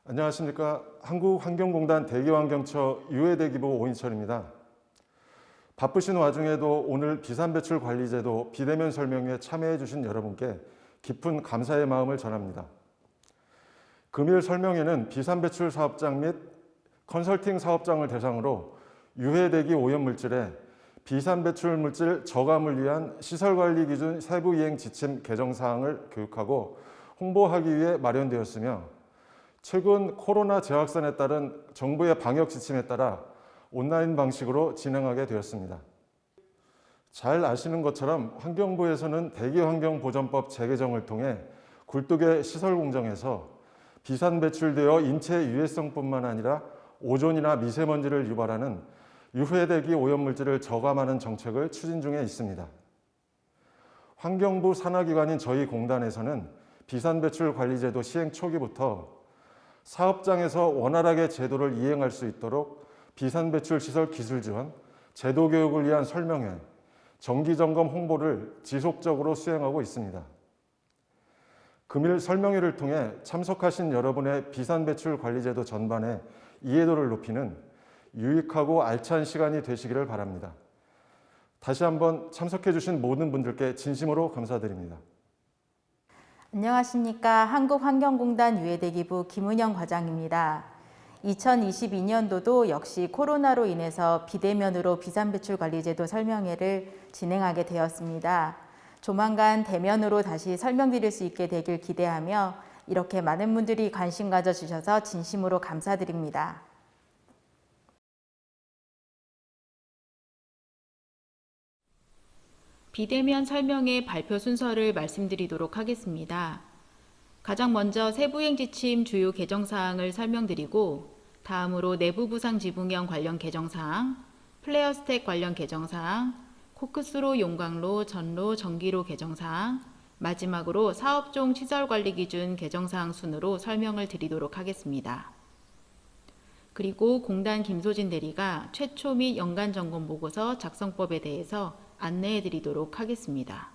안녕하십니까. 한국환경공단 대기환경처 유해대기부 오인철입니다. 바쁘신 와중에도 오늘 비산배출관리제도 비대면 설명회에 참여해 주신 여러분께 깊은 감사의 마음을 전합니다. 금일 설명회는 비산배출 사업장 및 컨설팅 사업장을 대상으로 유해대기 오염물질의 비산배출 물질 저감을 위한 시설관리 기준 세부 이행 지침 개정 사항을 교육하고 홍보하기 위해 마련되었으며 최근 코로나 재확산에 따른 정부의 방역 지침에 따라 온라인 방식으로 진행하게 되었습니다. 잘 아시는 것처럼 환경부에서는 대기환경보전법 재개정을 통해 굴뚝의 시설공정에서 비산 배출되어 인체 유해성뿐만 아니라 오존이나 미세먼지를 유발하는 유해대기 오염물질을 저감하는 정책을 추진 중에 있습니다. 환경부 산하기관인 저희 공단에서는 비산배출관리제도 시행 초기부터 사업장에서 원활하게 제도를 이행할 수 있도록 비산배출시설 기술지원, 제도 교육을 위한 설명회, 정기점검 홍보를 지속적으로 수행하고 있습니다. 금일 설명회를 통해 참석하신 여러분의 비산배출관리제도 전반에 이해도를 높이는 유익하고 알찬 시간이 되시기를 바랍니다. 다시 한번 참석해 주신 모든 분들께 진심으로 감사드립니다. 안녕하십니까. 한국환경공단 유해대기부 김은영 과장입니다. 2022년도도 역시 코로나로 인해서 비대면으로 비산배출관리제도 설명회를 진행하게 되었습니다. 조만간 대면으로 다시 설명드릴 수 있게 되길 기대하며 이렇게 많은 분들이 관심 가져주셔서 진심으로 감사드립니다. 비대면 설명회 발표 순서를 말씀드리도록 하겠습니다. 가장 먼저 세부행 지침 주요 개정사항을 설명드리고 다음으로 내부 부상 지붕형 관련 개정사항, 플레어 스택 관련 개정사항, 코크스로 용광로, 전로, 전기로 개정사항, 마지막으로 사업종 시설관리 기준 개정사항 순으로 설명을 드리도록 하겠습니다. 그리고 공단 김소진 대리가 최초 및 연간 점검 보고서 작성법에 대해서 안내해 드리도록 하겠습니다.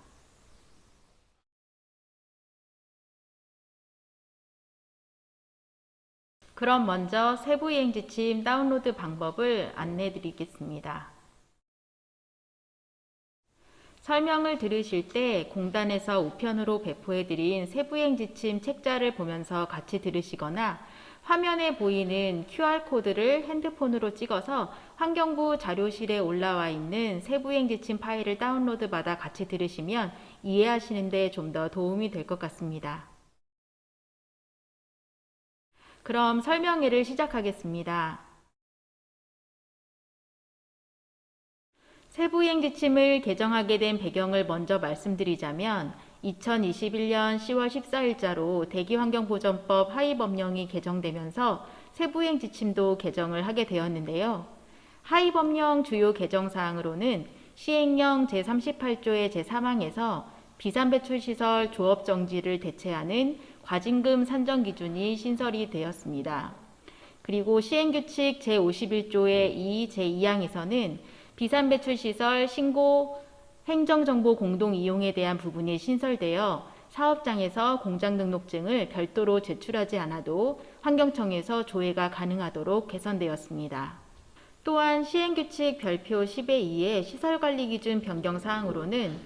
그럼 먼저 세부 이행 지침 다운로드 방법을 안내해 드리겠습니다. 설명을 들으실 때 공단에서 우편으로 배포해 드린 세부 이행 지침 책자를 보면서 같이 들으시거나 화면에 보이는 QR코드를 핸드폰으로 찍어서 환경부 자료실에 올라와 있는 세부행 지침 파일을 다운로드 받아 같이 들으시면 이해하시는 데 좀 더 도움이 될 것 같습니다. 그럼 설명회를 시작하겠습니다. 세부행 지침을 개정하게 된 배경을 먼저 말씀드리자면 2021년 10월 14일자로 대기환경보전법 하위법령이 개정되면서 세부행 지침도 개정을 하게 되었는데요. 하위법령 주요 개정사항으로는 시행령 제38조의 제3항에서 비산배출시설 조업정지를 대체하는 과징금 산정 기준이 신설이 되었습니다. 그리고 시행규칙 제51조의 2, 제2항에서는 비산배출시설 신고 행정정보 공동 이용에 대한 부분이 신설되어 사업장에서 공장등록증을 별도로 제출하지 않아도 환경청에서 조회가 가능하도록 개선되었습니다. 또한 시행규칙 별표 10의 2의 시설관리기준 변경사항으로는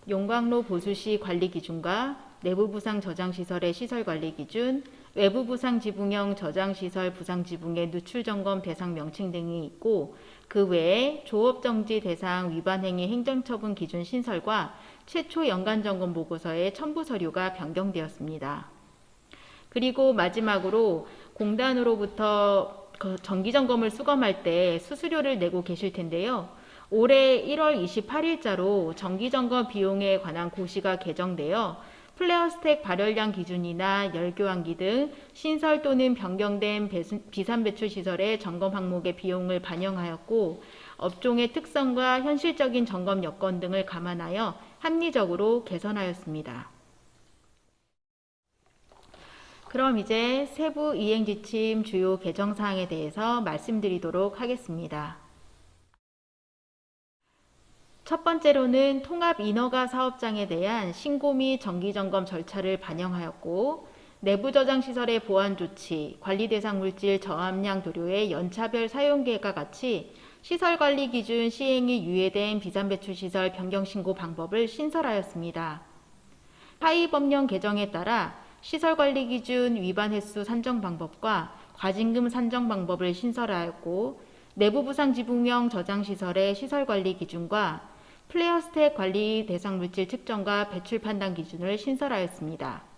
용광로 보수시 관리기준과 내부부상 저장시설의 시설관리기준, 외부부상 지붕형 저장시설 부상지붕의 누출점검 대상 명칭 등이 있고 그 외에 조업정지 대상 위반행위 행정처분 기준 신설과 최초 연간점검 보고서의 첨부 서류가 변경되었습니다. 그리고 마지막으로 공단으로부터 정기점검을 수검할 때 수수료를 내고 계실 텐데요. 올해 1월 28일자로 정기점검 비용에 관한 고시가 개정되어 플레어 스택 발열량 기준이나 열교환기 등 신설 또는 변경된 비산배출 시설의 점검 항목의 비용을 반영하였고 업종의 특성과 현실적인 점검 여건 등을 감안하여 합리적으로 개선하였습니다. 그럼 이제 세부 이행 지침 주요 개정 사항에 대해서 말씀드리도록 하겠습니다. 첫 번째로는 통합 인허가 사업장에 대한 신고 및 정기점검 절차를 반영하였고 내부 저장 시설의 보안 조치, 관리 대상 물질 저함량 도료의 연차별 사용 계획과 같이 시설 관리 기준 시행이 유예된 비산 배출 시설 변경 신고 방법을 신설하였습니다. 하위 법령 개정에 따라 시설 관리 기준 위반 횟수 산정 방법과 과징금 산정 방법을 신설하였고, 내부 부상 지붕형 저장 시설의 시설 관리 기준과 플레어 스택 관리 대상 물질 측정과 배출 판단 기준을 신설하였습니다.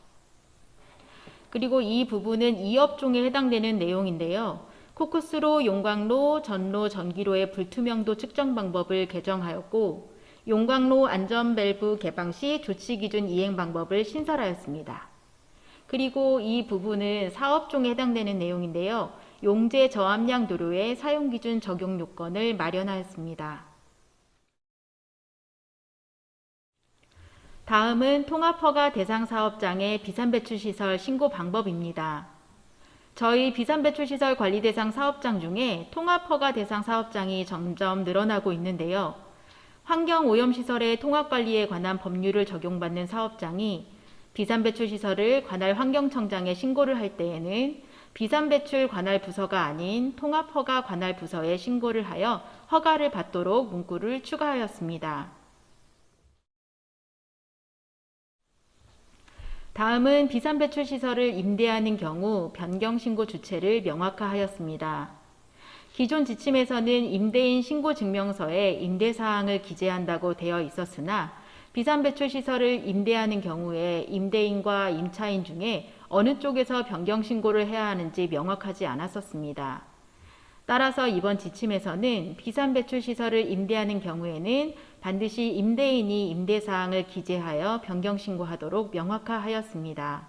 그리고 이 부분은 2업종에 해당되는 내용인데요. 코크스로, 용광로, 전로, 전기로의 불투명도 측정 방법을 개정하였고, 용광로 안전 밸브 개방 시 조치 기준 이행 방법을 신설하였습니다. 그리고 이 부분은 4업종에 해당되는 내용인데요. 용재 저함량 도료의 사용 기준 적용 요건을 마련하였습니다. 다음은 통합허가 대상 사업장의 비산배출시설 신고 방법입니다. 저희 비산배출시설 관리 대상 사업장 중에 통합허가 대상 사업장이 점점 늘어나고 있는데요. 환경오염시설의 통합관리에 관한 법률을 적용받는 사업장이 비산배출시설을 관할 환경청장에 신고를 할 때에는 비산배출 관할 부서가 아닌 통합허가 관할 부서에 신고를 하여 허가를 받도록 문구를 추가하였습니다. 다음은 비산배출시설을 임대하는 경우 변경신고 주체를 명확화하였습니다. 기존 지침에서는 임대인 신고증명서에 임대사항을 기재한다고 되어 있었으나 비산배출시설을 임대하는 경우에 임대인과 임차인 중에 어느 쪽에서 변경신고를 해야 하는지 명확하지 않았었습니다. 따라서 이번 지침에서는 비산배출시설을 임대하는 경우에는 반드시 임대인이 임대사항을 기재하여 변경신고하도록 명확화하였습니다.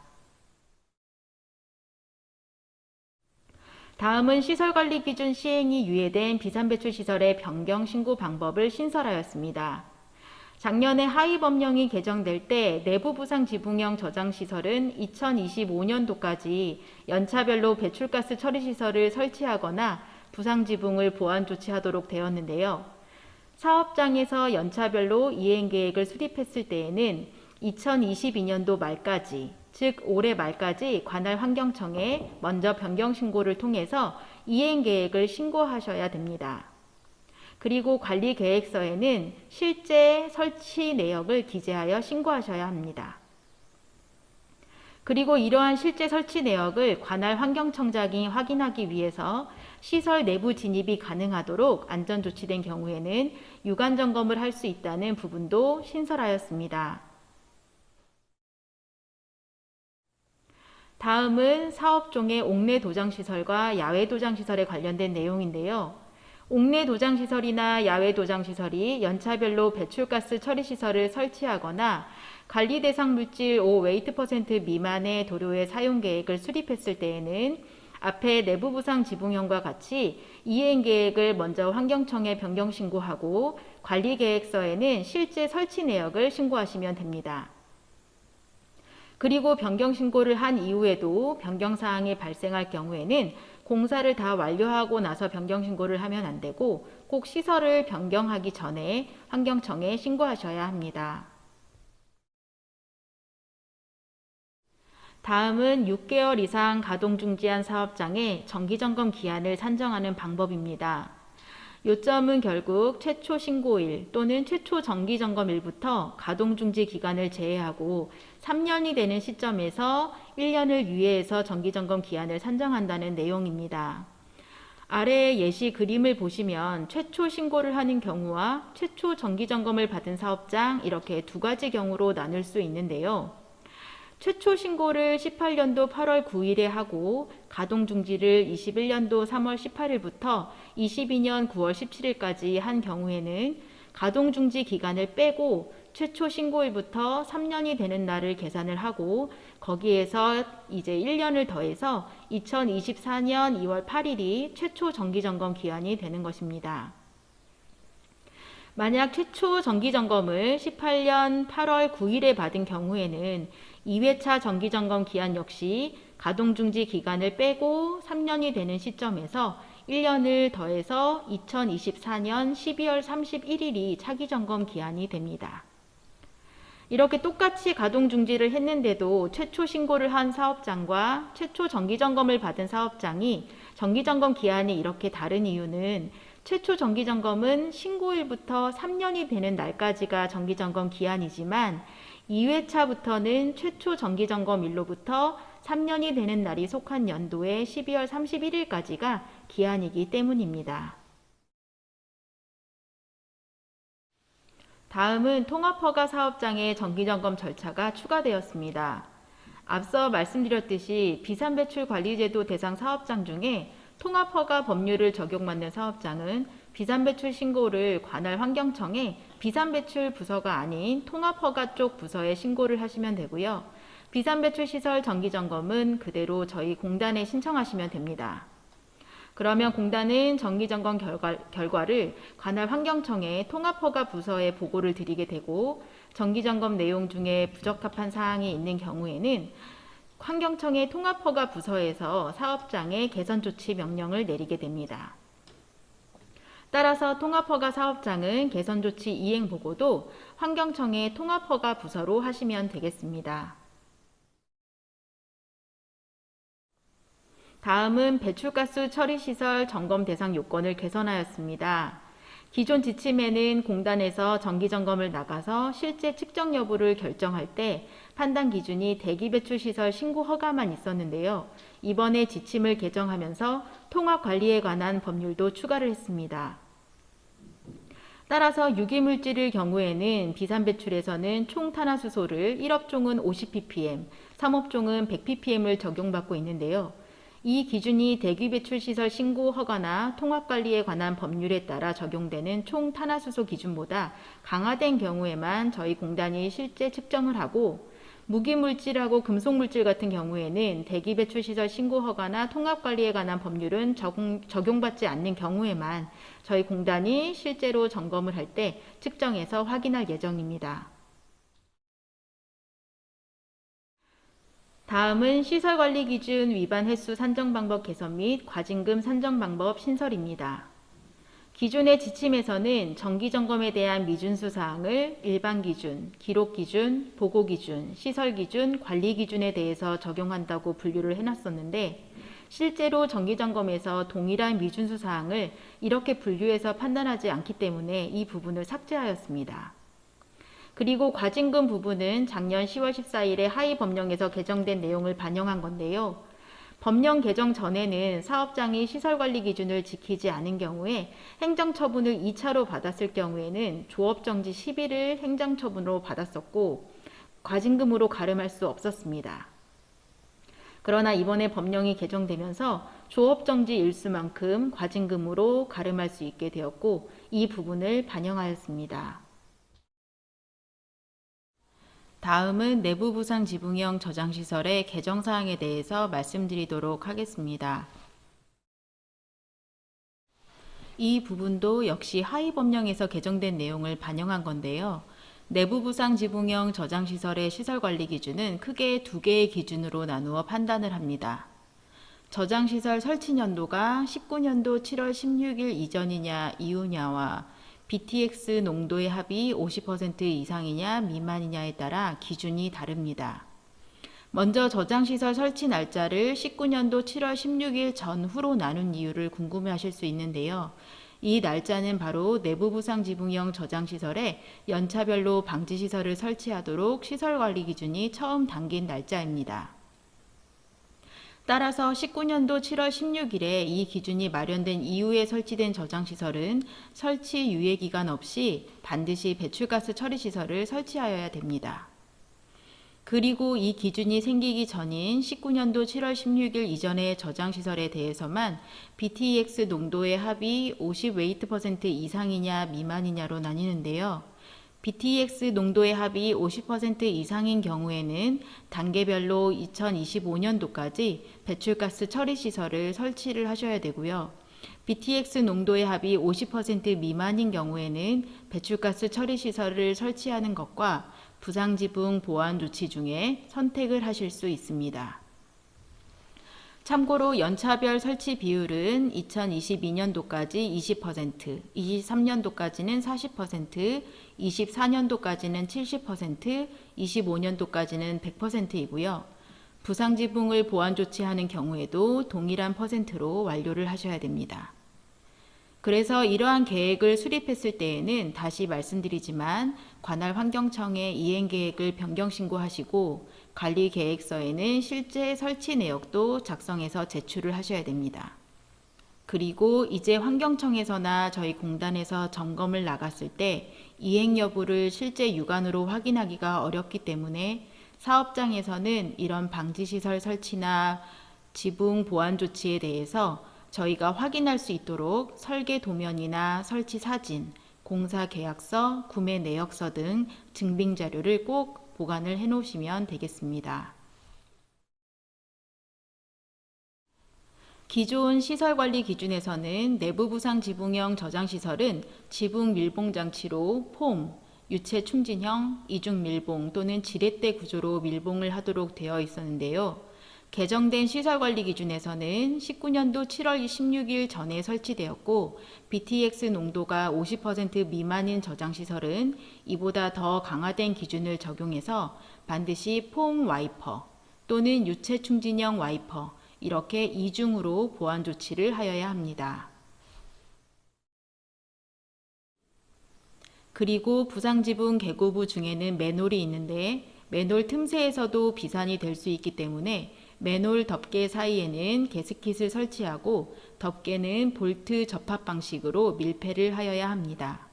다음은 시설관리 기준 시행이 유예된 비산배출시설의 변경신고 방법을 신설하였습니다. 작년에 하위 법령이 개정될 때 내부 부상 지붕형 저장시설은 2025년도까지 연차별로 배출가스 처리시설을 설치하거나 부상 지붕을 보완 조치하도록 되었는데요. 사업장에서 연차별로 이행계획을 수립했을 때에는 2022년도 말까지, 즉 올해 말까지 관할 환경청에 먼저 변경신고를 통해서 이행계획을 신고하셔야 됩니다. 그리고 관리계획서에는 실제 설치 내역을 기재하여 신고하셔야 합니다. 그리고 이러한 실제 설치 내역을 관할 환경청장이 확인하기 위해서 시설 내부 진입이 가능하도록 안전조치된 경우에는 유관점검을 할 수 있다는 부분도 신설하였습니다. 다음은 사업종의 옥내 도장시설과 야외 도장시설에 관련된 내용인데요. 옥내 도장시설이나 야외 도장시설이 연차별로 배출가스 처리시설을 설치하거나 관리 대상 물질 5웨이트% 미만의 도료의 사용 계획을 수립했을 때에는 앞에 내부 부상 지붕형과 같이 이행 계획을 먼저 환경청에 변경 신고하고 관리 계획서에는 실제 설치 내역을 신고하시면 됩니다. 그리고 변경 신고를 한 이후에도 변경 사항이 발생할 경우에는 공사를 다 완료하고 나서 변경 신고를 하면 안 되고 꼭 시설을 변경하기 전에 환경청에 신고하셔야 합니다. 다음은 6개월 이상 가동 중지한 사업장의 정기점검 기한을 산정하는 방법입니다. 요점은 결국 최초 신고일 또는 최초 정기점검일부터 가동 중지 기간을 제외하고 3년이 되는 시점에서 1년을 유예해서 정기점검 기한을 산정한다는 내용입니다. 아래의 예시 그림을 보시면 최초 신고를 하는 경우와 최초 정기점검을 받은 사업장 이렇게 두 가지 경우로 나눌 수 있는데요. 최초 신고를 18년도 8월 9일에 하고 가동 중지를 21년도 3월 18일부터 22년 9월 17일까지 한 경우에는 가동 중지 기간을 빼고 최초 신고일부터 3년이 되는 날을 계산을 하고 거기에서 이제 1년을 더해서 2024년 2월 8일이 최초 정기점검 기한이 되는 것입니다. 만약 최초 정기점검을 18년 8월 9일에 받은 경우에는 2회차 정기점검 기한 역시 가동중지 기간을 빼고 3년이 되는 시점에서 1년을 더해서 2024년 12월 31일이 차기점검 기한이 됩니다. 이렇게 똑같이 가동 중지를 했는데도 최초 신고를 한 사업장과 최초 정기점검을 받은 사업장이 정기점검 기한이 이렇게 다른 이유는 최초 정기점검은 신고일부터 3년이 되는 날까지가 정기점검 기한이지만 2회차부터는 최초 정기점검일로부터 3년이 되는 날이 속한 연도의 12월 31일까지가 기한이기 때문입니다. 다음은 통합허가 사업장의 정기점검 절차가 추가되었습니다. 앞서 말씀드렸듯이 비산배출관리제도 대상 사업장 중에 통합허가 법률을 적용받는 사업장은 비산배출 신고를 관할 환경청에 비산배출 부서가 아닌 통합허가 쪽 부서에 신고를 하시면 되고요. 비산배출 시설 정기점검은 그대로 저희 공단에 신청하시면 됩니다. 그러면 공단은 정기점검 결과를 관할 환경청에 통합허가 부서에 보고를 드리게 되고 정기점검 내용 중에 부적합한 사항이 있는 경우에는 환경청의 통합허가 부서에서 사업장에 개선 조치 명령을 내리게 됩니다. 따라서 통합허가 사업장은 개선 조치 이행 보고도 환경청의 통합허가 부서로 하시면 되겠습니다. 다음은 배출가스 처리시설 점검 대상 요건을 개선하였습니다. 기존 지침에는 공단에서 정기점검을 나가서 실제 측정 여부를 결정할 때 판단 기준이 대기배출시설 신고 허가만 있었는데요. 이번에 지침을 개정하면서 통합관리에 관한 법률도 추가를 했습니다. 따라서 유기물질의 경우에는 비산배출에서는 총 탄화수소를 1업종은 50ppm, 3업종은 100ppm을 적용받고 있는데요. 이 기준이 대기배출시설 신고 허가나 통합관리에 관한 법률에 따라 적용되는 총 탄화수소 기준보다 강화된 경우에만 저희 공단이 실제 측정을 하고 무기물질하고 금속물질 같은 경우에는 대기배출시설 신고 허가나 통합관리에 관한 법률은 적용받지 않는 경우에만 저희 공단이 실제로 점검을 할 때 측정해서 확인할 예정입니다. 다음은 시설관리 기준 위반 횟수 산정 방법 개선 및 과징금 산정 방법 신설입니다. 기존의 지침에서는 정기점검에 대한 미준수 사항을 일반 기준, 기록 기준, 보고 기준, 시설 기준, 관리 기준에 대해서 적용한다고 분류를 해놨었는데 실제로 정기점검에서 동일한 미준수 사항을 이렇게 분류해서 판단하지 않기 때문에 이 부분을 삭제하였습니다. 그리고 과징금 부분은 작년 10월 14일에 하위 법령에서 개정된 내용을 반영한 건데요. 법령 개정 전에는 사업장이 시설관리 기준을 지키지 않은 경우에 행정처분을 2차로 받았을 경우에는 조업정지 10일을 행정처분으로 받았었고 과징금으로 가름할 수 없었습니다. 그러나 이번에 법령이 개정되면서 조업정지 일수만큼 과징금으로 가름할 수 있게 되었고 이 부분을 반영하였습니다. 다음은 내부부상 지붕형 저장시설의 개정사항에 대해서 말씀드리도록 하겠습니다. 이 부분도 역시 하위 법령에서 개정된 내용을 반영한 건데요. 내부부상 지붕형 저장시설의 시설관리 기준은 크게 두 개의 기준으로 나누어 판단을 합니다. 저장시설 설치 연도가 19년도 7월 16일 이전이냐 이후냐와 BTX 농도의 합이 50% 이상이냐 미만이냐에 따라 기준이 다릅니다. 먼저 저장시설 설치 날짜를 19년도 7월 16일 전후로 나눈 이유를 궁금해하실 수 있는데요. 이 날짜는 바로 내부부상 지붕형 저장시설에 연차별로 방지시설을 설치하도록 시설관리 기준이 처음 담긴 날짜입니다. 따라서 19년도 7월 16일에 이 기준이 마련된 이후에 설치된 저장시설은 설치 유예기간 없이 반드시 배출가스 처리시설을 설치하여야 됩니다. 그리고 이 기준이 생기기 전인 19년도 7월 16일 이전의 저장시설에 대해서만 BTX 농도의 합이 50웨이트% 이상이냐 미만이냐로 나뉘는데요. BTX 농도의 합이 50% 이상인 경우에는 단계별로 2025년도까지 배출가스 처리시설을 설치를 하셔야 되고요. BTX 농도의 합이 50% 미만인 경우에는 배출가스 처리시설을 설치하는 것과 부상지붕 보완 조치 중에 선택을 하실 수 있습니다. 참고로 연차별 설치 비율은 2022년도까지 20%, 23년도까지는 40%, 24년도까지는 70%, 25년도까지는 100%이고요. 부상지붕을 보완 조치하는 경우에도 동일한 퍼센트로 완료를 하셔야 됩니다. 그래서 이러한 계획을 수립했을 때에는 다시 말씀드리지만 관할 환경청에 이행계획을 변경 신고하시고 관리계획서에는 실제 설치 내역도 작성해서 제출을 하셔야 됩니다. 그리고 이제 환경청에서나 저희 공단에서 점검을 나갔을 때 이행 여부를 실제 육안으로 확인하기가 어렵기 때문에 사업장에서는 이런 방지시설 설치나 지붕 보완 조치에 대해서 저희가 확인할 수 있도록 설계 도면이나 설치 사진, 공사 계약서, 구매 내역서 등 증빙 자료를 꼭 보관을 해 놓으시면 되겠습니다. 기존 시설관리 기준에서는 내부 부상 지붕형 저장시설은 지붕 밀봉 장치로 폼, 유체 충진형, 이중 밀봉 또는 지렛대 구조로 밀봉을 하도록 되어 있었는데요. 개정된 시설관리 기준에서는 19년도 7월 16일 전에 설치되었고 BTX 농도가 50% 미만인 저장시설은 이보다 더 강화된 기준을 적용해서 반드시 폼 와이퍼 또는 유체 충진형 와이퍼 이렇게 이중으로 보완 조치를 하여야 합니다. 그리고 부상지붕 개고부 중에는 맨홀이 있는데 맨홀 틈새에서도 비산이 될 수 있기 때문에 맨홀 덮개 사이에는 가스킷을 설치하고 덮개는 볼트 접합 방식으로 밀폐를 하여야 합니다.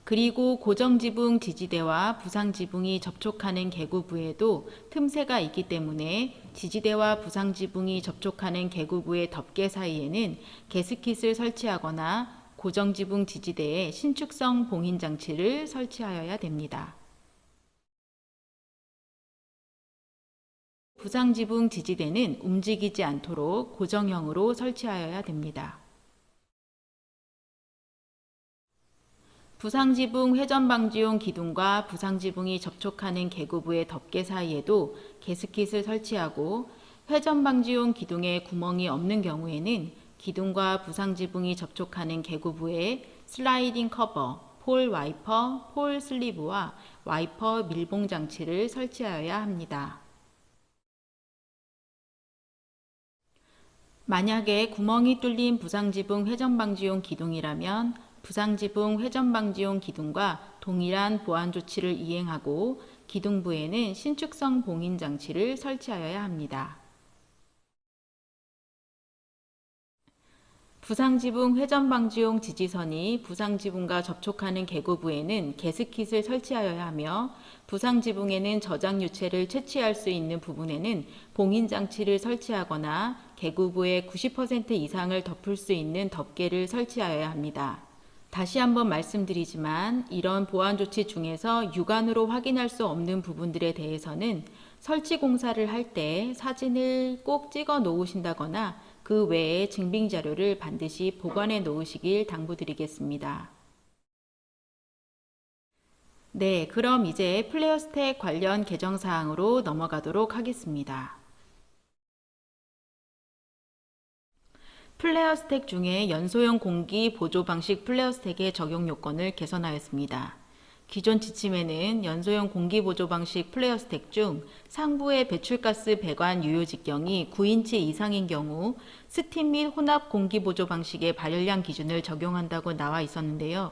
그리고 고정지붕 지지대와 부상지붕이 접촉하는 개구부에도 틈새가 있기 때문에 지지대와 부상지붕이 접촉하는 개구부의 덮개 사이에는 가스킷을 설치하거나 고정지붕 지지대에 신축성 봉인 장치를 설치하여야 됩니다. 부상지붕 지지대는 움직이지 않도록 고정형으로 설치하여야 됩니다. 부상지붕 회전방지용 기둥과 부상지붕이 접촉하는 개구부의 덮개 사이에도 가스킷을 설치하고 회전방지용 기둥에 구멍이 없는 경우에는 기둥과 부상지붕이 접촉하는 개구부에 슬라이딩 커버, 폴 와이퍼, 폴 슬리브와 와이퍼 밀봉 장치를 설치하여야 합니다. 만약에 구멍이 뚫린 부상지붕 회전방지용 기둥이라면 부상지붕 회전방지용 기둥과 동일한 보안 조치를 이행하고 기둥부에는 신축성 봉인 장치를 설치하여야 합니다. 부상지붕 회전방지용 지지선이 부상지붕과 접촉하는 개구부에는 가스킷을 설치하여야 하며 부상지붕에는 저장유체를 채취할 수 있는 부분에는 봉인장치를 설치하거나 개구부의 90% 이상을 덮을 수 있는 덮개를 설치하여야 합니다. 다시 한번 말씀드리지만 이런 보안조치 중에서 육안으로 확인할 수 없는 부분들에 대해서는 설치 공사를 할 때 사진을 꼭 찍어 놓으신다거나 그 외에 증빙 자료를 반드시 보관해 놓으시길 당부드리겠습니다. 네, 그럼 이제 플레어스택 관련 개정사항으로 넘어가도록 하겠습니다. 플레어스택 중에 연소형 공기 보조 방식 플레어스택의 적용 요건을 개선하였습니다. 기존 지침에는 연소형 공기 보조 방식 플레어스택 중 상부의 배출가스 배관 유효 직경이 9인치 이상인 경우 스팀 및 혼합 공기 보조 방식의 발열량 기준을 적용한다고 나와 있었는데요.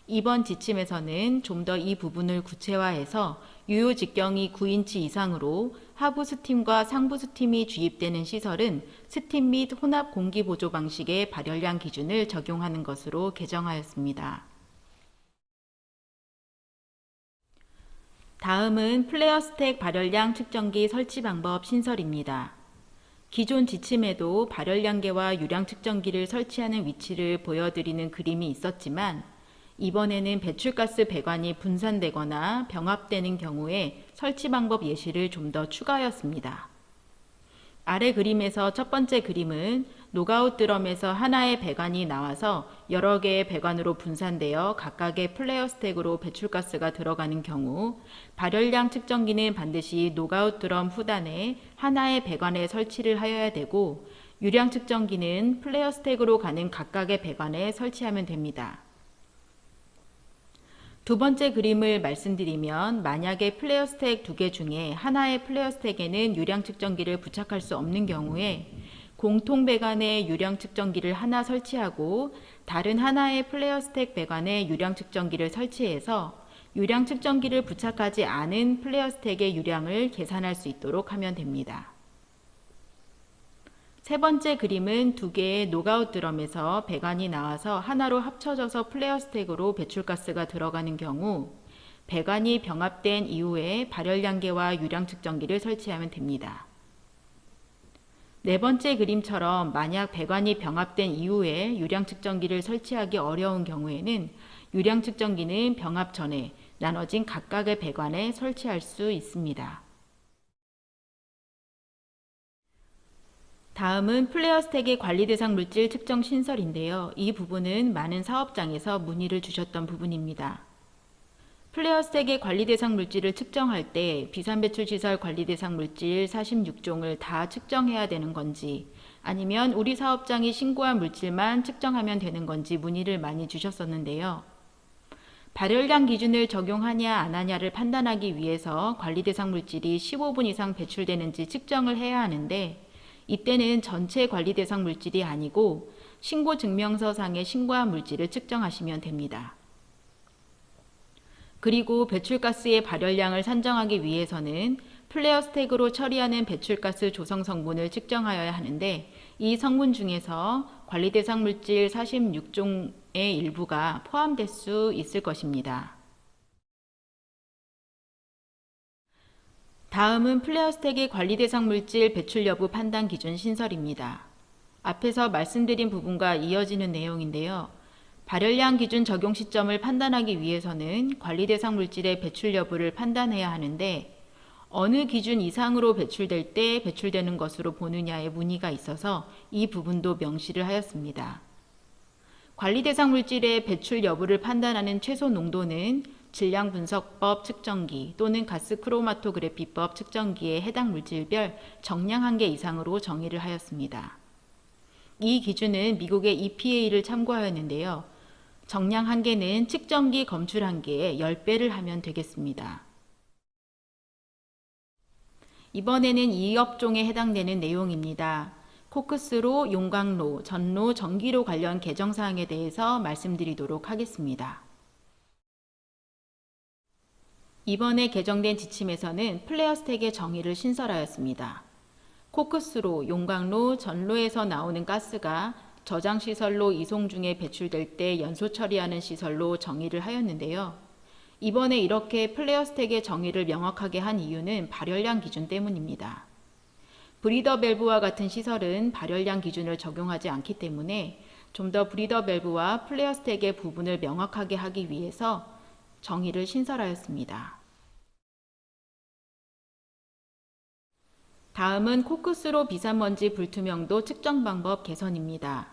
이번 지침에서는 좀 더 이 부분을 구체화해서 유효 직경이 9인치 이상으로 하부 스팀과 상부 스팀이 주입되는 시설은 스팀 및 혼합 공기 보조 방식의 발열량 기준을 적용하는 것으로 개정하였습니다. 다음은 플레어스택 발열량 측정기 설치 방법 신설입니다. 기존 지침에도 발열량계와 유량 측정기를 설치하는 위치를 보여드리는 그림이 있었지만 이번에는 배출가스 배관이 분산되거나 병합되는 경우에 설치 방법 예시를 좀 더 추가하였습니다. 아래 그림에서 첫 번째 그림은 노가웃 드럼에서 하나의 배관이 나와서 여러 개의 배관으로 분산되어 각각의 플레어 스택으로 배출가스가 들어가는 경우 발열량 측정기는 반드시 노가웃 드럼 후단에 하나의 배관에 설치를 하여야 되고 유량 측정기는 플레어 스택으로 가는 각각의 배관에 설치하면 됩니다. 두 번째 그림을 말씀드리면 만약에 플레어 스택 2개 중에 하나의 플레어 스택에는 유량 측정기를 부착할 수 없는 경우에 공통 배관에 유량 측정기를 하나 설치하고 다른 하나의 플레어 스택 배관에 유량 측정기를 설치해서 유량 측정기를 부착하지 않은 플레어 스택의 유량을 계산할 수 있도록 하면 됩니다. 세 번째 그림은 2개의 노가웃 드럼에서 배관이 나와서 하나로 합쳐져서 플레어 스택으로 배출가스가 들어가는 경우 배관이 병합된 이후에 발열량계와 유량 측정기를 설치하면 됩니다. 네 번째 그림처럼 만약 배관이 병합된 이후에 유량 측정기를 설치하기 어려운 경우에는 유량 측정기는 병합 전에 나눠진 각각의 배관에 설치할 수 있습니다. 다음은 플레어 스택의 관리 대상 물질 측정 신설인데요. 이 부분은 많은 사업장에서 문의를 주셨던 부분입니다. 플레어 스택의 관리 대상 물질을 측정할 때 비산배출 시설 관리 대상 물질 46종을 다 측정해야 되는 건지 아니면 우리 사업장이 신고한 물질만 측정하면 되는 건지 문의를 많이 주셨었는데요. 발열량 기준을 적용하냐 안 하냐를 판단하기 위해서 관리 대상 물질이 15분 이상 배출되는지 측정을 해야 하는데 이때는 전체 관리 대상 물질이 아니고 신고 증명서상에 신고한 물질을 측정하시면 됩니다. 그리고 배출가스의 발열량을 산정하기 위해서는 플레어 스택으로 처리하는 배출가스 조성 성분을 측정하여야 하는데 이 성분 중에서 관리 대상 물질 46종의 일부가 포함될 수 있을 것입니다. 다음은 플레어 스택의 관리 대상 물질 배출 여부 판단 기준 신설입니다. 앞에서 말씀드린 부분과 이어지는 내용인데요. 발열량 기준 적용 시점을 판단하기 위해서는 관리 대상 물질의 배출 여부를 판단해야 하는데 어느 기준 이상으로 배출될 때 배출되는 것으로 보느냐에 문의가 있어서 이 부분도 명시를 하였습니다. 관리 대상 물질의 배출 여부를 판단하는 최소 농도는 질량분석법 측정기 또는 가스 크로마토그래피법 측정기에 해당 물질별 정량 한계 이상으로 정의를 하였습니다. 이 기준은 미국의 EPA를 참고하였는데요. 정량 한계는 측정기 검출 한계의 10배를 하면 되겠습니다. 이번에는 이 업종에 해당되는 내용입니다. 코크스로, 용광로, 전로, 전기로 관련 개정사항에 대해서 말씀드리도록 하겠습니다. 이번에 개정된 지침에서는 플레어 스택의 정의를 신설하였습니다. 코크스로, 용광로, 전로에서 나오는 가스가 저장시설로 이송 중에 배출될 때 연소 처리하는 시설로 정의를 하였는데요. 이번에 이렇게 플레어 스택의 정의를 명확하게 한 이유는 발열량 기준 때문입니다. 브리더 밸브와 같은 시설은 발열량 기준을 적용하지 않기 때문에 좀 더 브리더 밸브와 플레어 스택의 부분을 명확하게 하기 위해서 정의를 신설하였습니다. 다음은 코크스로 비산먼지 불투명도 측정 방법 개선입니다.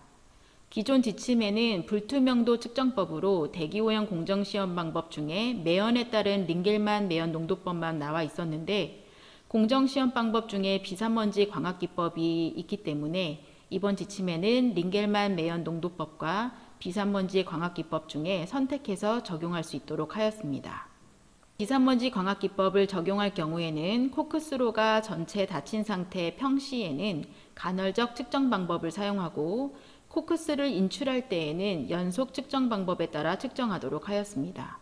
기존 지침에는 불투명도 측정법으로 대기오염 공정시험 방법 중에 매연에 따른 링겔만 매연 농도법만 나와 있었는데 공정시험 방법 중에 비산먼지 광학기법이 있기 때문에 이번 지침에는 링겔만 매연 농도법과 비산먼지 광학기법 중에 선택해서 적용할 수 있도록 하였습니다. 비산먼지 광학기법을 적용할 경우에는 코크스로가 전체 닫힌 상태 평시에는 간헐적 측정 방법을 사용하고 코크스를 인출할 때에는 연속 측정 방법에 따라 측정하도록 하였습니다.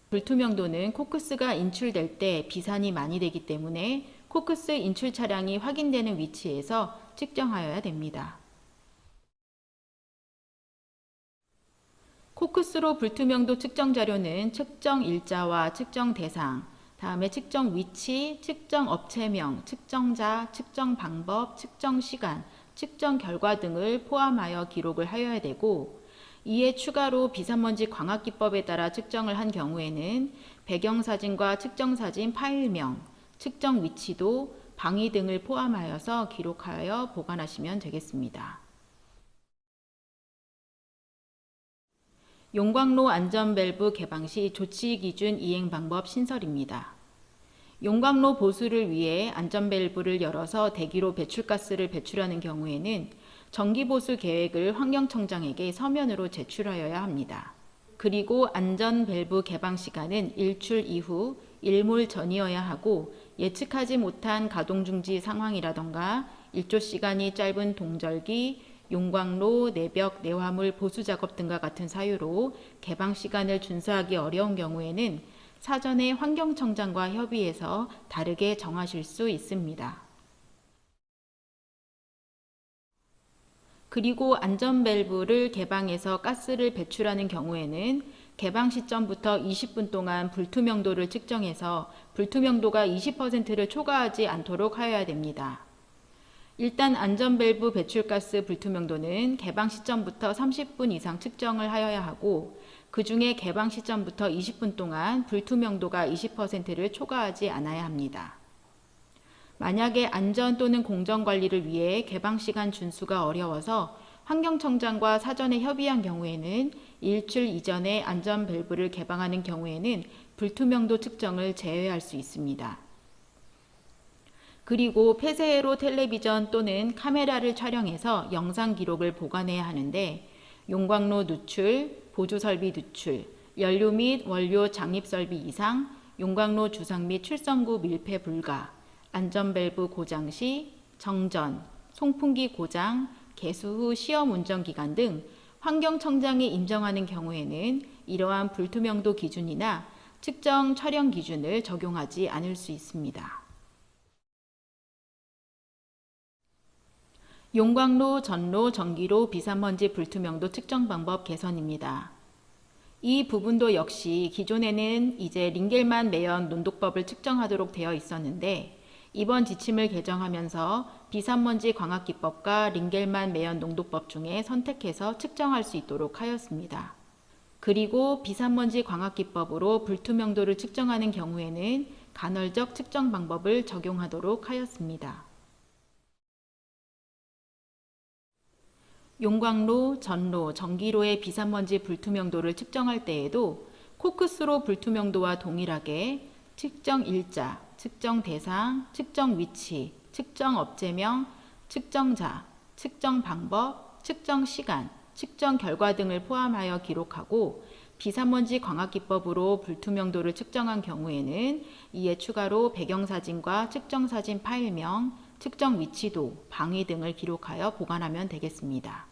불투명도는 코크스가 인출될 때 비산이 많이 되기 때문에 코크스 인출 차량이 확인되는 위치에서 측정하여야 됩니다. 코크스로 불투명도 측정 자료는 측정 일자와 측정 대상, 다음에 측정 위치, 측정 업체명, 측정자, 측정 방법, 측정 시간, 측정 결과 등을 포함하여 기록을 하여야 되고 이에 추가로 비산먼지 광학기법에 따라 측정을 한 경우에는 배경사진과 측정사진 파일명, 측정 위치도 방위 등을 포함하여서 기록하여 보관하시면 되겠습니다. 용광로 안전밸브 개방 시 조치 기준 이행 방법 신설입니다. 용광로 보수를 위해 안전밸브를 열어서 대기로 배출가스를 배출하는 경우에는 정기보수 계획을 환경청장에게 서면으로 제출하여야 합니다. 그리고 안전밸브 개방 시간은 일출 이후 일몰 전이어야 하고 예측하지 못한 가동중지 상황이라던가 일조 시간이 짧은 동절기, 용광로, 내벽, 내화물 보수 작업 등과 같은 사유로 개방 시간을 준수하기 어려운 경우에는 사전에 환경청장과 협의해서 다르게 정하실 수 있습니다. 그리고 안전밸브를 개방해서 가스를 배출하는 경우에는 개방 시점부터 20분 동안 불투명도를 측정해서 불투명도가 20%를 초과하지 않도록 하여야 됩니다. 일단 안전밸브 배출가스 불투명도는 개방 시점부터 30분 이상 측정을 하여야 하고 그 중에 개방 시점부터 20분 동안 불투명도가 20%를 초과하지 않아야 합니다. 만약에 안전 또는 공정관리를 위해 개방시간 준수가 어려워서 환경청장과 사전에 협의한 경우에는 일출 이전에 안전밸브를 개방하는 경우에는 불투명도 측정을 제외할 수 있습니다. 그리고 폐쇄회로 텔레비전 또는 카메라를 촬영해서 영상 기록을 보관해야 하는데 용광로 누출, 보조설비 누출, 연료 및 원료 장입설비 이상, 용광로 주상 및 출선구 밀폐 불가, 안전밸브 고장 시, 정전, 송풍기 고장, 개수 후 시험 운전 기간 등 환경청장이 인정하는 경우에는 이러한 불투명도 기준이나 측정 촬영 기준을 적용하지 않을 수 있습니다. 용광로, 전로, 전기로 비산먼지 불투명도 측정 방법 개선입니다. 이 부분도 역시 기존에는 이제 링겔만 매연 논독법을 측정하도록 되어 있었는데 이번 지침을 개정하면서 비산먼지 광학기법과 링겔만 매연 농도법 중에 선택해서 측정할 수 있도록 하였습니다. 그리고 비산먼지 광학기법으로 불투명도를 측정하는 경우에는 간헐적 측정 방법을 적용하도록 하였습니다. 용광로, 전로, 전기로의 비산먼지 불투명도를 측정할 때에도 코크스로 불투명도와 동일하게 측정 일자, 측정 대상, 측정 위치, 측정 업체명, 측정자, 측정 방법, 측정 시간, 측정 결과 등을 포함하여 기록하고 비산먼지 광학기법으로 불투명도를 측정한 경우에는 이에 추가로 배경사진과 측정사진 파일명, 측정 위치도, 방위 등을 기록하여 보관하면 되겠습니다.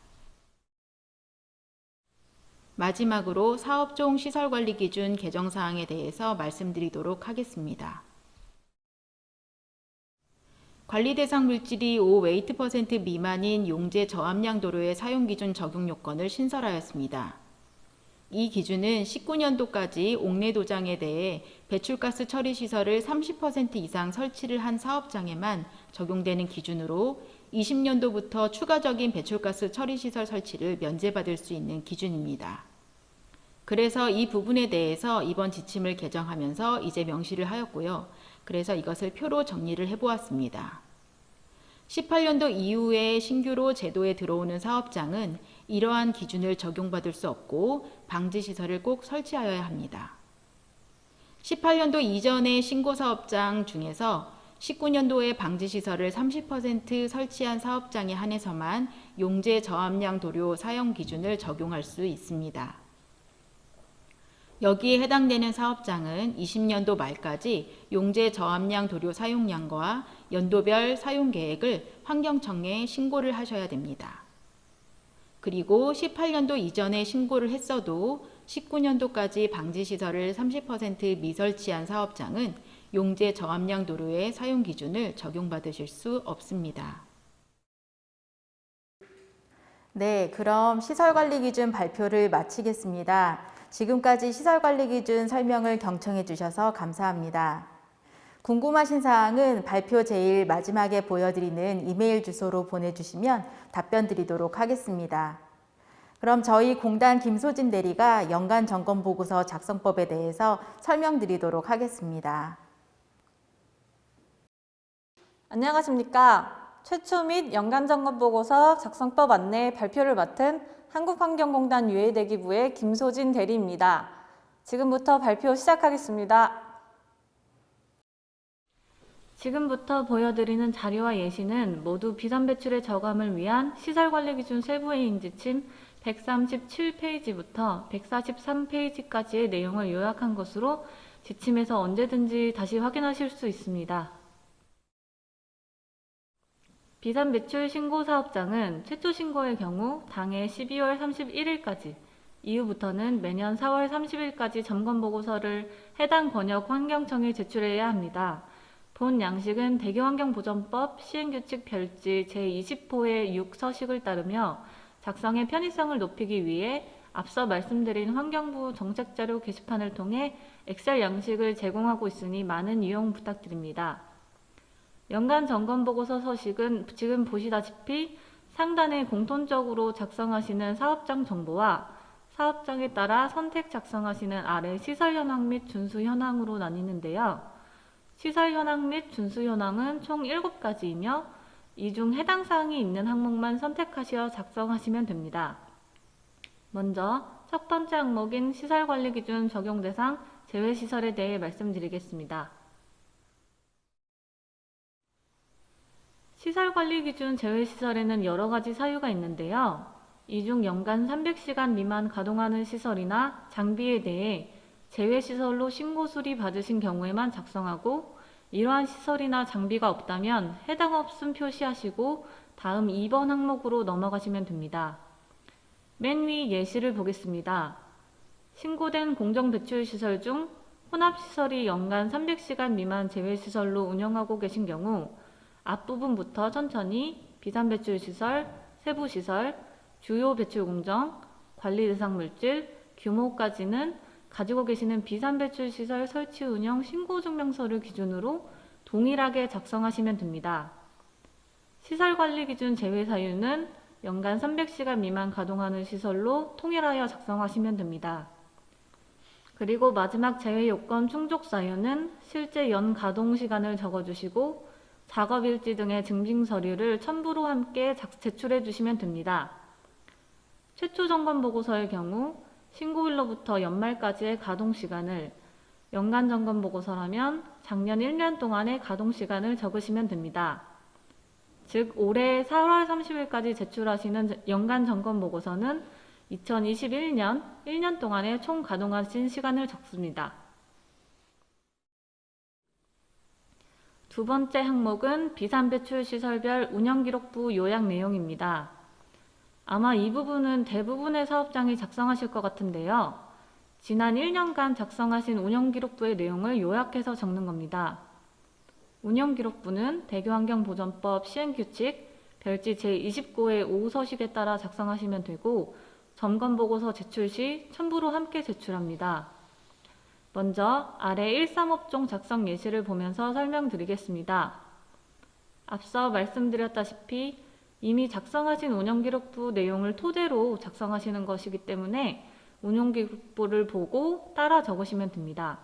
마지막으로 사업종 시설관리기준 개정사항에 대해서 말씀드리도록 하겠습니다. 관리대상 물질이 5웨이트% 미만인 용재 저함량 도료의 사용기준 적용 요건을 신설하였습니다. 이 기준은 19년도까지 옥내도장에 대해 배출가스 처리 시설을 30% 이상 설치를 한 사업장에만 적용되는 기준으로 20년도부터 추가적인 배출가스 처리 시설 설치를 면제받을 수 있는 기준입니다. 그래서 이 부분에 대해서 이번 지침을 개정하면서 이제 명시를 하였고요. 그래서 이것을 표로 정리를 해보았습니다. 18년도 이후에 신규로 제도에 들어오는 사업장은 이러한 기준을 적용받을 수 없고 방지시설을 꼭 설치하여야 합니다. 18년도 이전의 신고사업장 중에서 19년도에 방지시설을 30% 설치한 사업장에 한해서만 용재 저함량 도료 사용 기준을 적용할 수 있습니다. 여기에 해당되는 사업장은 20년도 말까지 용재 저함량 도료 사용량과 연도별 사용 계획을 환경청에 신고를 하셔야 됩니다. 그리고 18년도 이전에 신고를 했어도 19년도까지 방지시설을 30% 미설치한 사업장은 용재 저함량 도료의 사용 기준을 적용받으실 수 없습니다. 네, 그럼 시설관리 기준 발표를 마치겠습니다. 지금까지 시설관리 기준 설명을 경청해 주셔서 감사합니다. 궁금하신 사항은 발표 제일 마지막에 보여드리는 이메일 주소로 보내주시면 답변 드리도록 하겠습니다. 그럼 저희 공단 김소진 대리가 연간 점검 보고서 작성법에 대해서 설명드리도록 하겠습니다. 안녕하십니까. 최초 및 연간 점검 보고서 작성법 안내 발표를 맡은 한국환경공단 유해대기부의 김소진 대리입니다. 지금부터 발표 시작하겠습니다. 지금부터 보여드리는 자료와 예시는 모두 비산 배출의 저감을 위한 시설관리기준 세부행위 지침 137페이지부터 143페이지까지의 내용을 요약한 것으로 지침에서 언제든지 다시 확인하실 수 있습니다. 비산 배출 신고 사업장은 최초 신고의 경우 당해 12월 31일까지, 이후부터는 매년 4월 30일까지 점검보고서를 해당 권역 환경청에 제출해야 합니다. 본 양식은 대기환경보전법 시행규칙 별지 제20호의 6 서식을 따르며 작성의 편의성을 높이기 위해 앞서 말씀드린 환경부 정책자료 게시판을 통해 엑셀 양식을 제공하고 있으니 많은 이용 부탁드립니다. 연간 점검보고서 서식은 지금 보시다시피 상단에 공통적으로 작성하시는 사업장 정보와 사업장에 따라 선택 작성하시는 아래 시설 현황 및 준수 현황으로 나뉘는데요. 시설 현황 및 준수 현황은 총 7가지이며 이 중 해당 사항이 있는 항목만 선택하시어 작성하시면 됩니다. 먼저 첫 번째 항목인 시설관리기준 적용 대상 제외시설에 대해 말씀드리겠습니다. 시설관리기준 제외시설에는 여러 가지 사유가 있는데요. 이 중 연간 300시간 미만 가동하는 시설이나 장비에 대해 제외시설로 신고 수리 받으신 경우에만 작성하고 이러한 시설이나 장비가 없다면 해당 없음 표시하시고 다음 2번 항목으로 넘어가시면 됩니다. 맨 위 예시를 보겠습니다. 신고된 공정배출시설 중 혼합시설이 연간 300시간 미만 제외시설로 운영하고 계신 경우 앞부분부터 천천히 비산배출시설, 세부시설, 주요 배출공정, 관리대상물질, 규모까지는 가지고 계시는 비산배출시설 설치 운영 신고증명서를 기준으로 동일하게 작성하시면 됩니다. 시설관리기준 제외 사유는 연간 300시간 미만 가동하는 시설로 통일하여 작성하시면 됩니다. 그리고 마지막 제외 요건 충족 사유는 실제 연 가동 시간을 적어주시고 작업일지 등의 증빙 서류를 첨부로 함께 제출해 주시면 됩니다. 최초 점검 보고서의 경우 신고일로부터 연말까지의 가동 시간을, 연간 점검 보고서라면 작년 1년 동안의 가동 시간을 적으시면 됩니다. 즉 올해 4월 30일까지 제출하시는 연간 점검 보고서는 2021년 1년 동안의 총 가동하신 시간을 적습니다. 두 번째 항목은 비산배출시설별 운영기록부 요약 내용입니다. 아마 이 부분은 대부분의 사업장이 작성하실 것 같은데요. 지난 1년간 작성하신 운영기록부의 내용을 요약해서 적는 겁니다. 운영기록부는 대기환경보전법 시행규칙 별지 제29의 5 서식에 따라 작성하시면 되고 점검보고서 제출 시 첨부로 함께 제출합니다. 먼저 아래 135종 작성 예시를 보면서 설명드리겠습니다. 앞서 말씀드렸다시피 이미 작성하신 운영기록부 내용을 토대로 작성하시는 것이기 때문에 운영기록부를 보고 따라 적으시면 됩니다.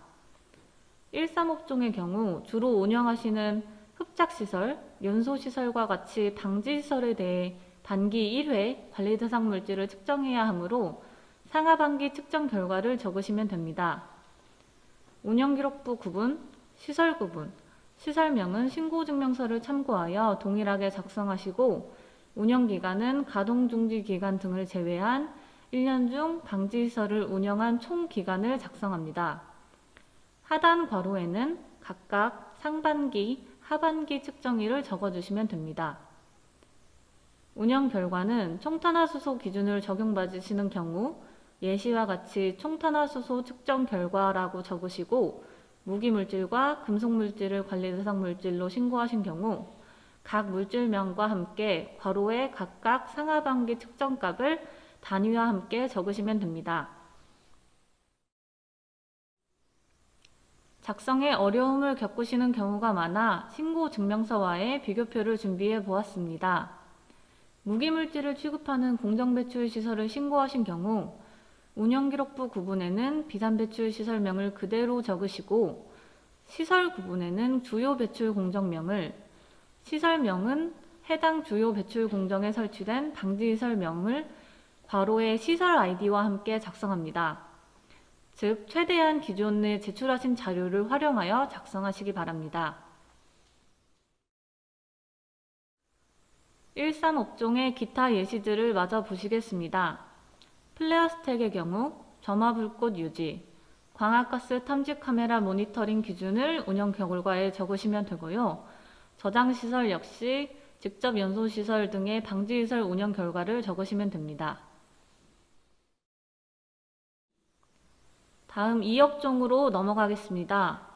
135종의 경우 주로 운영하시는 흡착시설, 연소시설과 같이 방지시설에 대해 반기 1회 관리대상 물질을 측정해야 하므로 상하반기 측정 결과를 적으시면 됩니다. 운영기록부 구분, 시설 구분, 시설명은 신고증명서를 참고하여 동일하게 작성하시고 운영기간은 가동중지기간 등을 제외한 1년 중 방지시설을 운영한 총 기간을 작성합니다. 하단 괄호에는 각각 상반기, 하반기 측정일을 적어주시면 됩니다. 운영 결과는 총탄화수소 기준을 적용받으시는 경우 예시와 같이 총탄화수소 측정 결과라고 적으시고 무기물질과 금속물질을 관리대상 물질로 신고하신 경우 각 물질명과 함께 괄호에 각각 상하반기 측정값을 단위와 함께 적으시면 됩니다. 작성에 어려움을 겪으시는 경우가 많아 신고증명서와의 비교표를 준비해 보았습니다. 무기물질을 취급하는 공정배출시설을 신고하신 경우 운영기록부 구분에는 비산배출시설명을 그대로 적으시고 시설 구분에는 주요 배출 공정명을, 시설명은 해당 주요 배출 공정에 설치된 방지시설명을 괄호의 시설 아이디와 함께 작성합니다. 즉, 최대한 기존에 제출하신 자료를 활용하여 작성하시기 바랍니다. 13업종의 기타 예시들을 마저 보시겠습니다. 플레어 스택의 경우 점화 불꽃 유지, 광학가스 탐지 카메라 모니터링 기준을 운영 결과에 적으시면 되고요. 저장시설 역시 직접 연소시설 등의 방지시설 운영 결과를 적으시면 됩니다. 다음 2업종으로 넘어가겠습니다.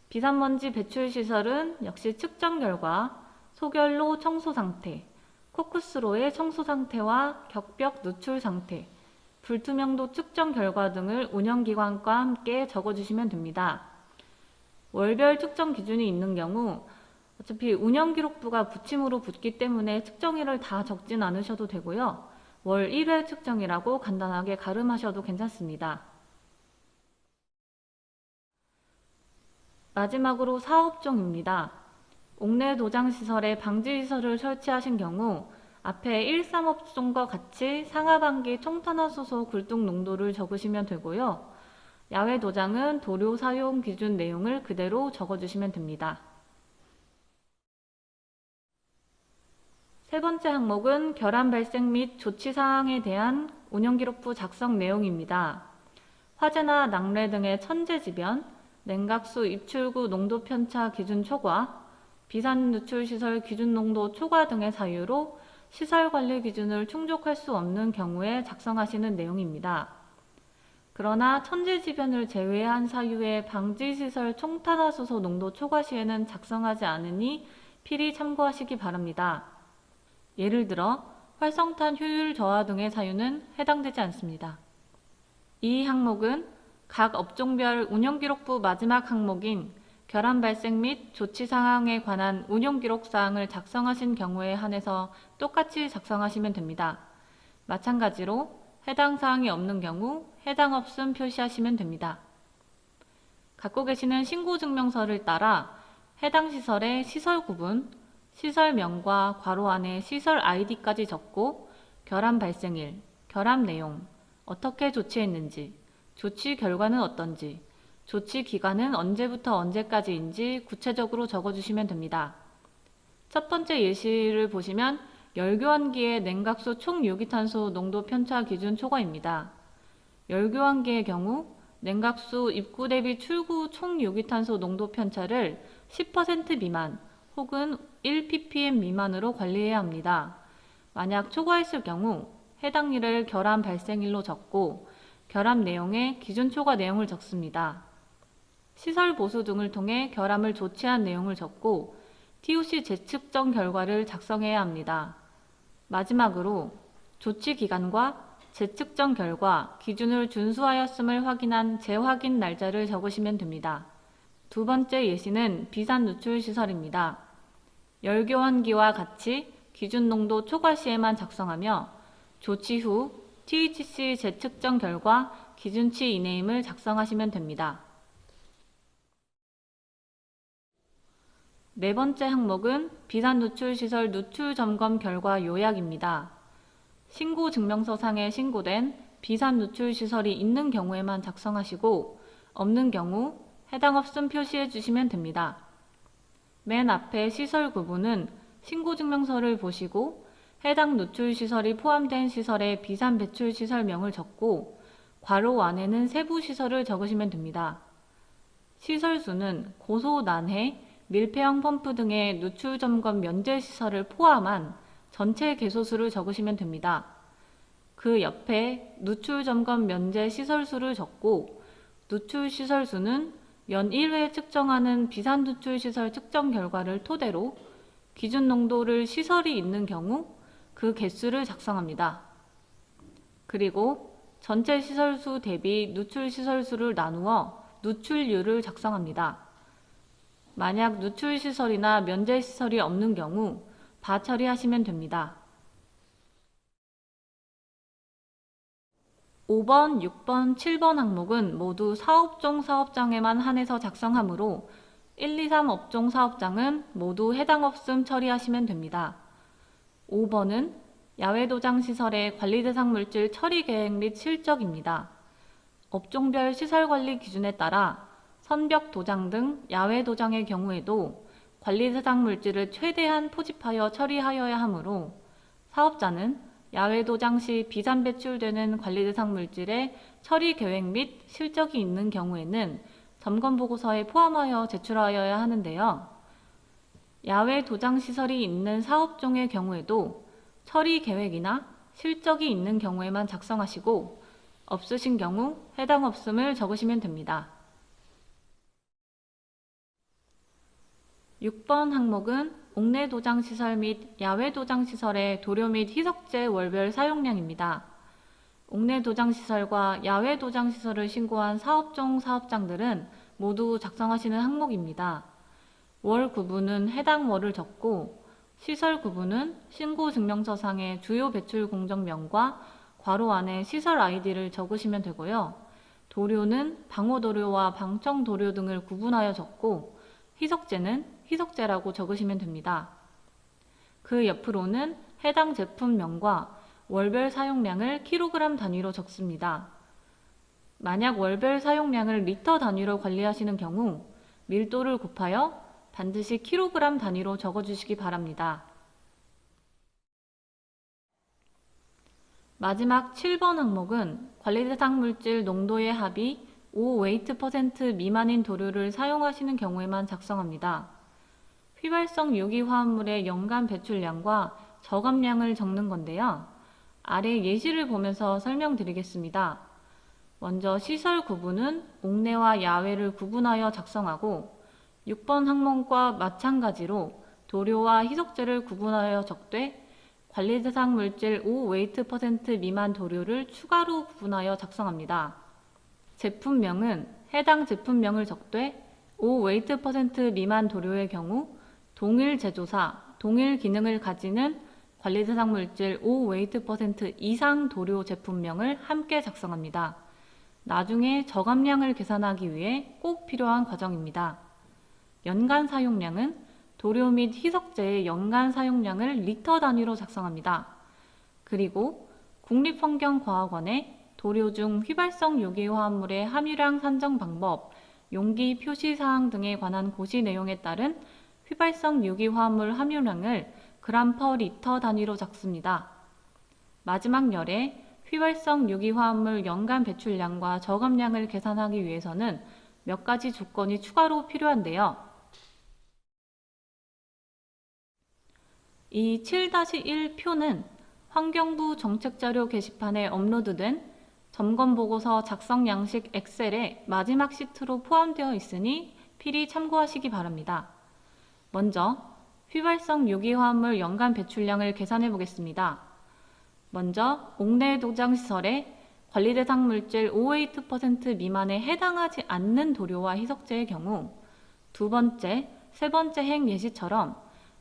비산먼지 배출 시설은 역시 측정 결과, 소결로 청소 상태, 코쿠스로의 청소 상태와 격벽 누출 상태, 불투명도 측정 결과 등을 운영기관과 함께 적어주시면 됩니다. 월별 측정 기준이 있는 경우 어차피 운영기록부가 붙임으로 붙기 때문에 측정일을 다 적진 않으셔도 되고요. 월 1회 측정이라고 간단하게 가름하셔도 괜찮습니다. 마지막으로 4업종입니다. 옥내 도장시설에 방지시설을 설치하신 경우 앞에 13업종과 같이 상하반기 총탄화수소 굴뚝 농도를 적으시면 되고요. 야외 도장은 도료 사용 기준 내용을 그대로 적어주시면 됩니다. 세 번째 항목은 결함 발생 및 조치 사항에 대한 운영기록부 작성 내용입니다. 화재나 낙뢰 등의 천재지변, 냉각수 입출구 농도 편차 기준 초과, 비산 누출 시설 기준 농도 초과 등의 사유로 시설 관리 기준을 충족할 수 없는 경우에 작성하시는 내용입니다. 그러나 천재지변을 제외한 사유의 방지시설 총탄화수소 농도 초과 시에는 작성하지 않으니 필히 참고하시기 바랍니다. 예를 들어 활성탄 효율 저하 등의 사유는 해당되지 않습니다. 이 항목은 각 업종별 운영기록부 마지막 항목인 결함 발생 및 조치 상황에 관한 운영기록 사항을 작성하신 경우에 한해서 똑같이 작성하시면 됩니다. 마찬가지로 해당 사항이 없는 경우 해당 없음 표시하시면 됩니다. 갖고 계시는 신고증명서를 따라 해당 시설의 시설 구분, 시설명과 괄호 안에 시설 아이디까지 적고 결함 발생일, 결함 내용, 어떻게 조치했는지, 조치 결과는 어떤지, 조치 기간은 언제부터 언제까지인지 구체적으로 적어주시면 됩니다. 첫 번째 예시를 보시면 열교환기의 냉각수 총 유기탄소 농도 편차 기준 초과입니다. 열교환기의 경우 냉각수 입구 대비 출구 총 유기탄소 농도 편차를 10% 미만 혹은 1ppm 미만으로 관리해야 합니다. 만약 초과했을 경우 해당 일을 결함 발생일로 적고 결함 내용에 기준 초과 내용을 적습니다. 시설 보수 등을 통해 결함을 조치한 내용을 적고 TOC 재측정 결과를 작성해야 합니다. 마지막으로 조치 기간과 재측정 결과, 기준을 준수하였음을 확인한 재확인 날짜를 적으시면 됩니다. 두 번째 예시는 비산 누출 시설입니다. 열교환기와 같이 기준 농도 초과 시에만 작성하며 조치 후 THC 재측정 결과 기준치 이내임을 작성하시면 됩니다. 네 번째 항목은 비산 누출 시설 누출 점검 결과 요약입니다. 신고 증명서상에 신고된 비산 누출 시설이 있는 경우에만 작성하시고 없는 경우 해당 없음 표시해 주시면 됩니다. 맨 앞에 시설 구분은 신고 증명서를 보시고 해당 누출 시설이 포함된 시설의 비산 배출 시설명을 적고 괄호 안에는 세부 시설을 적으시면 됩니다. 시설 수는 고소 난해, 밀폐형 펌프 등의 누출 점검 면제 시설을 포함한 전체 개소수를 적으시면 됩니다. 그 옆에 누출 점검 면제 시설 수를 적고 누출 시설 수는 연 1회 측정하는 비산 누출 시설 측정 결과를 토대로 기준 농도를 시설이 있는 경우 그 개수를 작성합니다. 그리고 전체 시설수 대비 누출 시설수를 나누어 누출율을 작성합니다. 만약 누출 시설이나 면제 시설이 없는 경우 바 처리하시면 됩니다. 5번, 6번, 7번 항목은 모두 사업종 사업장에만 한해서 작성하므로 1, 2, 3 업종 사업장은 모두 해당 없음 처리하시면 됩니다. 5번은 야외 도장 시설의 관리 대상 물질 처리 계획 및 실적입니다. 업종별 시설 관리 기준에 따라 선벽 도장 등 야외 도장의 경우에도 관리 대상 물질을 최대한 포집하여 처리하여야 하므로 사업자는 야외 도장 시 비산 배출되는 관리 대상 물질의 처리 계획 및 실적이 있는 경우에는 점검 보고서에 포함하여 제출하여야 하는데요. 야외 도장 시설이 있는 사업종의 경우에도 처리 계획이나 실적이 있는 경우에만 작성하시고 없으신 경우 해당 없음을 적으시면 됩니다. 6번 항목은 옥내 도장 시설 및 야외 도장 시설의 도료 및 희석제 월별 사용량입니다. 옥내 도장 시설과 야외 도장 시설을 신고한 사업종 사업장들은 모두 작성하시는 항목입니다. 월 구분은 해당 월을 적고 시설 구분은 신고 증명서상의 주요 배출 공정명과 괄호 안에 시설 아이디를 적으시면 되고요. 도료는 방호도료와 방청도료 등을 구분하여 적고 희석제는 희석제라고 적으시면 됩니다. 그 옆으로는 해당 제품명과 월별 사용량을 킬로그램 단위로 적습니다. 만약 월별 사용량을 리터 단위로 관리하시는 경우 밀도를 곱하여 반드시 킬로그램 단위로 적어주시기 바랍니다. 마지막 7번 항목은 관리 대상 물질 농도의 합이 5웨이트% 미만인 도료를 사용하시는 경우에만 작성합니다. 휘발성 유기화합물의 연간 배출량과 저감량을 적는 건데요. 아래 예시를 보면서 설명드리겠습니다. 먼저 시설 구분은 옥내와 야외를 구분하여 작성하고 6번 항목과 마찬가지로 도료와 희석제를 구분하여 적되 관리 대상 물질 5웨이트% 미만 도료를 추가로 구분하여 작성합니다. 제품명은 해당 제품명을 적되 5웨이트% 미만 도료의 경우 동일 제조사, 동일 기능을 가지는 관리 대상 물질 5웨이트% 이상 도료 제품명을 함께 작성합니다. 나중에 저감량을 계산하기 위해 꼭 필요한 과정입니다. 연간 사용량은 도료 및 희석제의 연간 사용량을 리터 단위로 작성합니다. 그리고 국립환경과학원의 도료 중 휘발성 유기화합물의 함유량 산정 방법, 용기 표시 사항 등에 관한 고시 내용에 따른 휘발성 유기화합물 함유량을 그램 퍼 리터 단위로 적습니다. 마지막 열에 휘발성 유기화합물 연간 배출량과 저감량을 계산하기 위해서는 몇 가지 조건이 추가로 필요한데요. 이 7-1 표는 환경부 정책자료 게시판에 업로드된 점검보고서 작성 양식 엑셀의 마지막 시트로 포함되어 있으니 필히 참고하시기 바랍니다. 먼저 휘발성 유기화합물 연간 배출량을 계산해 보겠습니다. 먼저 옥내 도장 시설의 관리 대상 물질 5웨이트% 미만에 해당하지 않는 도료와 희석제의 경우 두 번째, 세 번째 행 예시처럼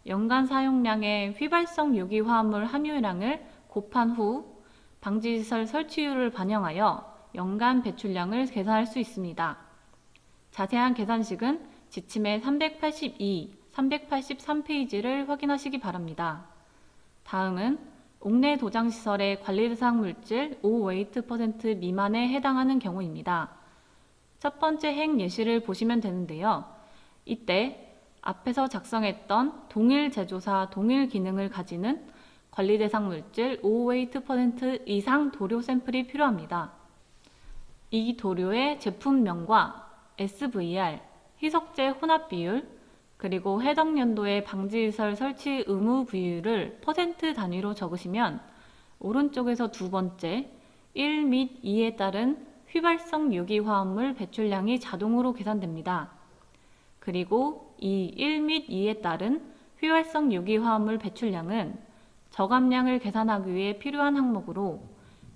연간 사용량의 휘발성 유기화합물 함유량을 곱한 후 방지시설 설치율을 반영하여 연간 배출량을 계산할 수 있습니다. 자세한 계산식은 지침의 382, 383페이지를 확인하시기 바랍니다. 다음은 옥내 도장시설의 관리 대상 물질 5웨이트% 미만에 해당하는 경우입니다. 첫 번째 행 예시를 보시면 되는데요. 이때 앞에서 작성했던 동일 제조사, 동일 기능을 가지는 관리 대상 물질 5웨이트% 이상 도료 샘플이 필요합니다. 이 도료의 제품명과 SVR, 희석제 혼합 비율, 그리고 해당 연도의 방지시설 설치 의무 비율을 퍼센트 단위로 적으시면 오른쪽에서 두 번째 1 및 2에 따른 휘발성 유기화합물 배출량이 자동으로 계산됩니다. 그리고 이 1 및 2에 따른 휘발성 유기화합물 배출량은 저감량을 계산하기 위해 필요한 항목으로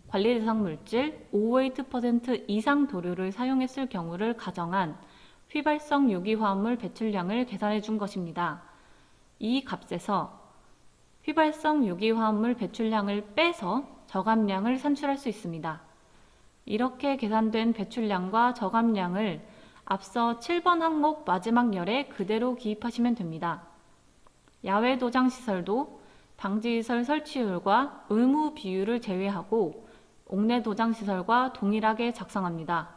관리 대상 물질 5웨이트% 이상 도료를 사용했을 경우를 가정한 휘발성 유기화합물 배출량을 계산해 준 것입니다. 이 값에서 휘발성 유기화합물 배출량을 빼서 저감량을 산출할 수 있습니다. 이렇게 계산된 배출량과 저감량을 앞서 7번 항목 마지막 열에 그대로 기입하시면 됩니다. 야외 도장 시설도 방지시설 설치율과 의무 비율을 제외하고 옥내 도장 시설과 동일하게 작성합니다.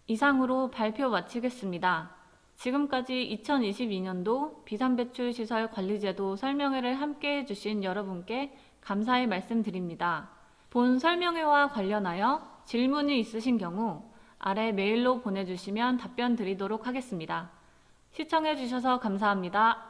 이상으로 발표 마치겠습니다. 지금까지 2022년도 비산배출시설 관리제도 설명회를 함께해 주신 여러분께 감사의 말씀드립니다. 본 설명회와 관련하여 질문이 있으신 경우 아래 메일로 보내주시면 답변 드리도록 하겠습니다. 시청해 주셔서 감사합니다.